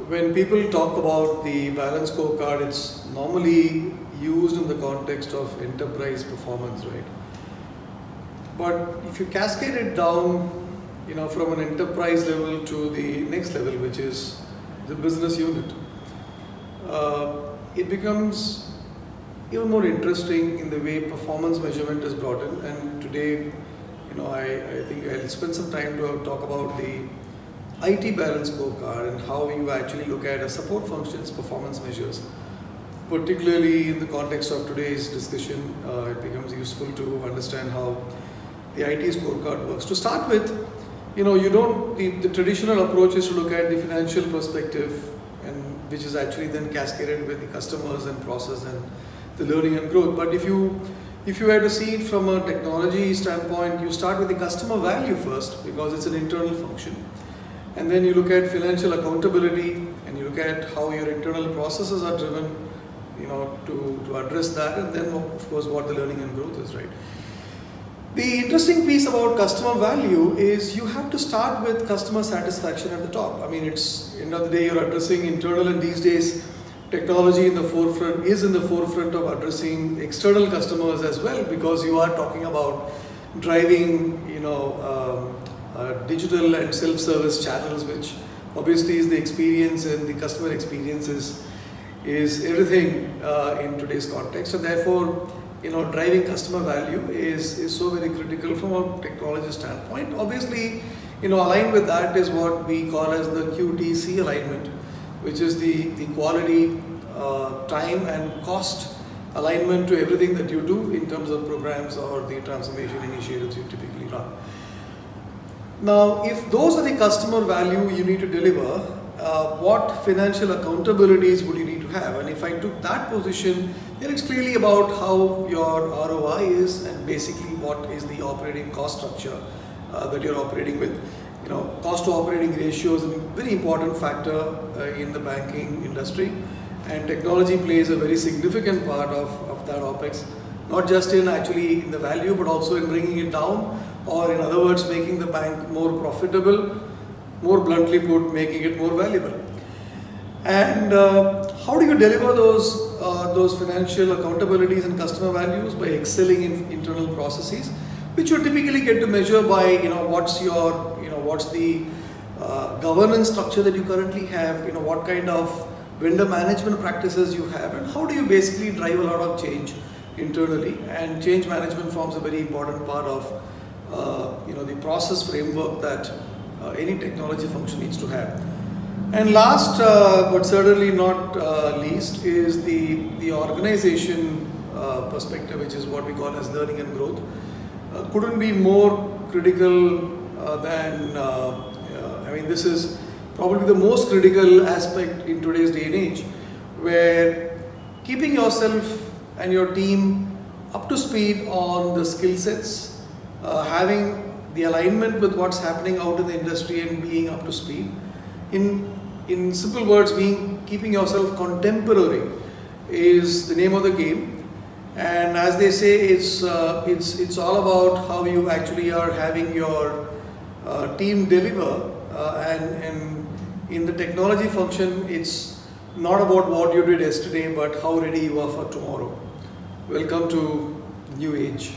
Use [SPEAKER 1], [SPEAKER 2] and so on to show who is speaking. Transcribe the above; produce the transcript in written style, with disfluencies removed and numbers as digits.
[SPEAKER 1] when people talk about the balanced scorecard, it's normally used in the context of enterprise performance, right? But if you cascade it down, from an enterprise level to the next level, which is the business unit, it becomes even more interesting in the way performance measurement is brought in. And today, I think I'll spend some time to talk about the IT balance scorecard and how you actually look at a support function's performance measures. Particularly in the context of today's discussion, it becomes useful to understand how the IT scorecard works. To start with, the traditional approach is to look at the financial perspective, and which is actually then cascaded with the customers and process and the learning and growth. But if you had to see it from a technology standpoint, you start with the customer value first because it's an internal function. And then you look at financial accountability and you look at how your internal processes are driven, to address that, and then of course what the learning and growth is, right? The interesting piece about customer value is you have to start with customer satisfaction at the top. I mean, it's end of the day you're addressing internal, and these days technology is in the forefront of addressing external customers as well, because you are talking about driving, digital and self-service channels, which obviously is the experience, and the customer experience is everything in today's context. And therefore, driving customer value is so very critical from a technology standpoint. Obviously, aligned with that is what we call as the QTC alignment, which is the quality, time and cost alignment to everything that you do in terms of programs or the transformation initiatives you typically run. Now, if those are the customer value you need to deliver, what financial accountabilities would you need to have? And if I took that position, then it's clearly about how your ROI is, and basically what is the operating cost structure that you're operating with. Cost to operating ratio is a very important factor in the banking industry, and technology plays a very significant part of that OPEX, not just in the value, but also in bringing it down, or in other words, making the bank more profitable, more bluntly put, making it more valuable. And how do you deliver those financial accountabilities and customer values? By excelling in internal processes, which you typically get to measure by what's the governance structure that you currently have, what kind of vendor management practices you have, and how do you basically drive a lot of change internally. And change management forms a very important part of the process framework that any technology function needs to have. And last but certainly not least is the organization perspective, which is what we call as learning and growth. Couldn't be more critical than this is probably the most critical aspect in today's day and age, where keeping yourself and your team up to speed on the skill sets, having the alignment with what's happening out in the industry and being up to speed. In simple words, keeping yourself contemporary is the name of the game. And as they say, it's all about how you actually are having your team deliver. And in the technology function, it's not about what you did yesterday, but how ready you are for tomorrow. Welcome to New Age.